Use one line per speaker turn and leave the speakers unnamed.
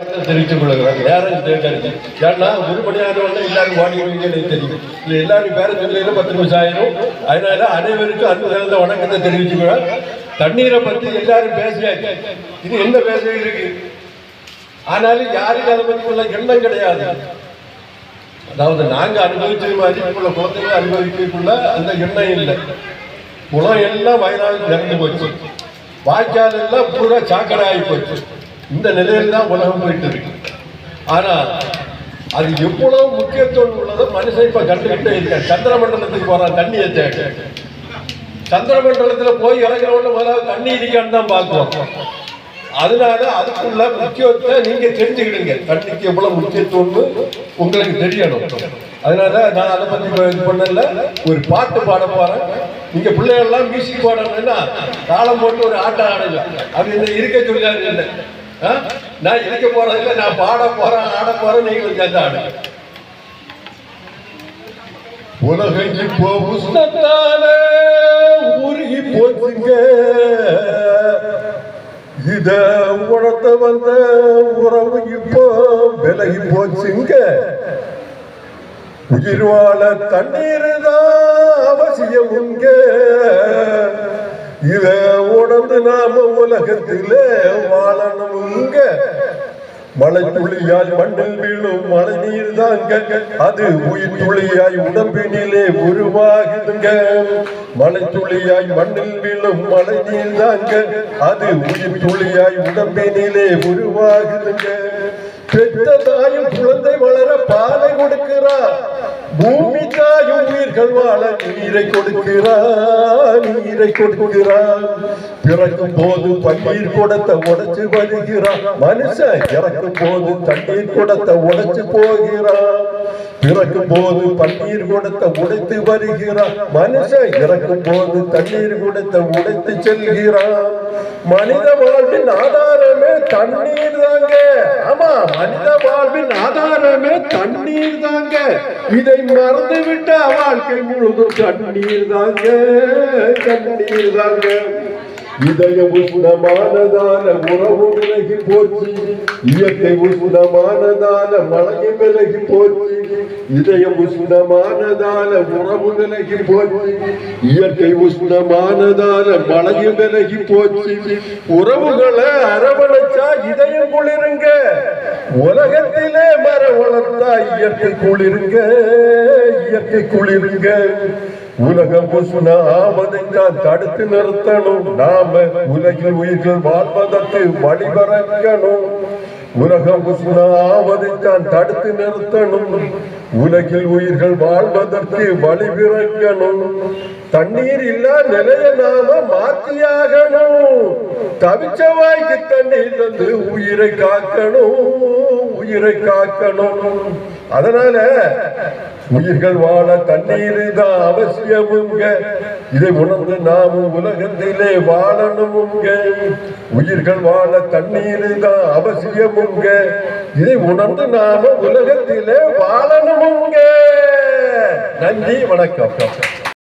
தெரிவித்துக் கொள்கிறாங்க. நேரம் தேர்ந்தெடுத்து ஏன்னா ஒரு மணியானவங்க எல்லாரும் வாடிக்கைன்னு தெரியும். இல்லை எல்லாரும் பேர சொல்லையில 10 நிமிஷம் ஆயிரும். அதனால அனைவருக்கும் அன்பு கலந்த வணக்கத்தை தெரிவிச்சுக்கிறோம். தண்ணீரை பற்றி எல்லாரும் பேசியாச்சு. இது என்ன பேச இருக்கு? ஆனாலும் யாருக்கு அதை பற்றி உள்ள எண்ணம் கிடையாது. அதாவது நாங்கள் அனுபவிச்ச மாதிரி உள்ள குழந்தைங்க அனுபவிக்கக்குள்ள அந்த எண்ணம் இல்லை. குளம் எல்லாம் வயலாக இறந்து போச்சு, வாய்க்கால் எல்லாம் பூரா சாக்கடை ஆகி போச்சு. இந்த நிலையில் தான் உலகம் போயிட்டு இருக்கு. ஆனால் அது எவ்வளவு முக்கியத்துவம் உள்ளதோ மனுஷன் இப்ப கண்டுகிட்டே இருக்க. சந்திரமண்டலத்துக்கு போறான் தண்ணியை தேட. சந்திரமண்டலத்துல போய் இறங்குறவங்க முதல்ல தண்ணி இருக்கான்னு தான் பார்க்குவோம். அதனால அதுக்குள்ள முக்கியத்துவத்தை நீங்க தெரிஞ்சுக்கிடுங்க. தண்ணிக்கு எவ்வளவு முக்கியத்துவம்னு உங்களுக்கு தெரியணும். அதனால நான் அதை பத்தி பண்ணல. ஒரு பாட்டு பாட போறேன். நீங்க பிள்ளைகள்லாம் மியூசிக் பாடணும்னா தாளம் போட்டு ஒரு ஆட்டம் ஆடுங்க. அது என்ன இருக்க சொல்லாரு இல்லை. நான் இருக்க போறதில்லை, நான் பாட போறேன், ஆட போறேன், நீங்களும் சேர்ந்து ஆடுங்க. உலகை இப்போ உஷ்ணத்தால உருகி போச்சுங்க, இத உணர்த்த வந்த உறவு இப்போ விலகி போச்சுங்க. உயிர் வாழ தண்ணீர் தான் அவசியமுங்க, இத உணர்ந்து நாம உலகத்திலே வாழணுங்க. மழை துளியாய் மண்ணில் வீழும் மழை நீர் தாங்க, அது உயிர் துளியாய் உடம்பினிலே உருவாகுதுங்க. மழை துளியாய் மண்ணில் வீழும் மழை நீர் தாங்க, அது உயிர் துளியாய் உடம்பினிலே உருவாகுதுங்க. பெற்ற தாயும் குழந்தை வளர பாலை கொடுக்கிறார், பூமி தாயும் உயிர்கள் வாழ நீரை கொடுக்கிறார், நீரை கொடுக்கிறார். பிறக்கும் போது பன்னீர் குடத்தை உடைச்சு வருகிறார், மனுஷன் இறக்கும் போது தண்ணீர் குடத்தை உடைச்சு போகிறார். பிறக்கும் போது பன்னீர் குடத்தை உடைத்து வருகிறார், மனுஷன் இறக்கும் போது தண்ணீர் குடத்தை உடைத்து செல்கிறார். மனித வாழ்வின் ஆதாரமே தண்ணீர் தாங்க. ஆமா, மனித வாழ்வின் ஆதாரமே தண்ணீர் தாங்க. இதை மறந்து விட்ட வாழ்க்கை முழுதும் தண்ணீர் தாங்க, தண்ணீர் தாங்க. இதய உஷ்ணமானதான உறவு விலகி போச்சு, இயற்கை உஷ்ணமானதான மழையை விலகி போச்சு. இதயம் உஷ்ணமானதான உறவு விலகி போச்சு, இயற்கை உஷ்ணமானதான மழையை விலகி போச்சு. உறவுகளை அரவணைச்சா இதயம் குளிருங்க, உலகத்திலே மர வளர்த்தா இயற்கை குளிருங்க, இயற்கை குளிருங்க. உலகம் உஷ்ண ஆவதைத்தான் தடுத்து நிறுத்தணும், நாம உலகில் உயிர்கள் வாழ்வதற்கு வழிபறக்கணும். உலகம் உஷ்ண ஆவதைத்தான் தடுத்து நிறுத்தணும், உலகில் உயிர்கள் வாழ்வதற்கு வழிபிறக்கணும். தண்ணீர் இல்லா நிலையை நாம மாற்றியாகணும், தவிச்ச வாய்க்கு தண்ணீர் தந்து உயிரை காக்கணும், உயிரை காக்கணும். அதனால உயிர்கள் வாழ தண்ணீர் தான் அவசியமுங்க, இதை உணர்ந்து நாமும் உலகத்திலே வாழணுமுங்க. உயிர்கள் வாழ தண்ணீர் தான் அவசியமுங்க, இதை உணர்ந்து நாம உலகத்திலே வாழணுமுங்க. நன்றி, வணக்கம்.